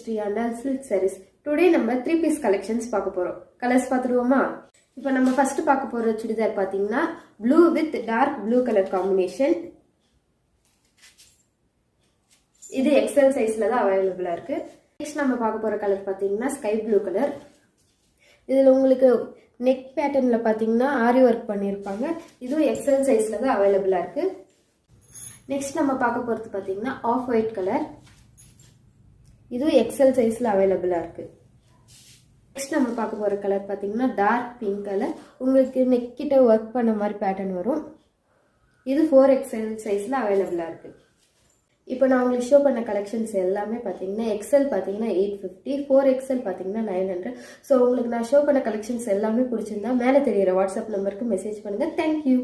Sri Andal Silk Sarees. Today நம்ம 3 piece collections பார்க்க போறோம். கலர்ஸ் பார்த்துடுவோமா? இப்போ நம்ம ஃபர்ஸ்ட் பார்க்க போற சுடிதார் பாத்தீங்கன்னா blue with dark blue color combination. இது XL சைஸ்ல தான் அவைலபிளா இருக்கு. நெக்ஸ்ட் நம்ம பார்க்க போற கலர் பாத்தீங்கன்னா sky blue color. இதுல உங்களுக்கு neck patternல பாத்தீங்கன்னா ஆரி வர்க் பண்ணிருப்பாங்க. இதுவும் XL சைஸ்ல தான் அவைலபிளா இருக்கு. நெக்ஸ்ட் நம்ம பார்க்க போறது பாத்தீங்கன்னா ஆஃப் ஒயிட் கலர். இது XL சைஸ்ல அவைலபிளா இருக்கு. நெக்ஸ்ட் நம்ம பார்க்க போற கலர் பாத்தீங்கன்னா டார்க் பிங்க் கலர். உங்களுக்கு நெக் கிட்ட வர்க் பண்ண மாதிரி பேட்டர்ன் வரும். இது 4XL சைஸ்ல அவைலபிளா இருக்கு. இப்போ நான் உங்களுக்கு ஷோ பண்ண கலெக்ஷன்ஸ் எல்லாமே பாத்தீங்கன்னா XL பாத்தீங்கன்னா 850, 4XL பாத்தீங்கன்னா 900. ஸோ உங்களுக்கு நான் ஷோ பண்ண கலெக்ஷன்ஸ் எல்லாமே பிடிச்சிருந்தா மேலே தெரியுற வாட்ஸ்அப் நம்பருக்கு மெசேஜ் பண்ணுங்க. தேங்க்யூ.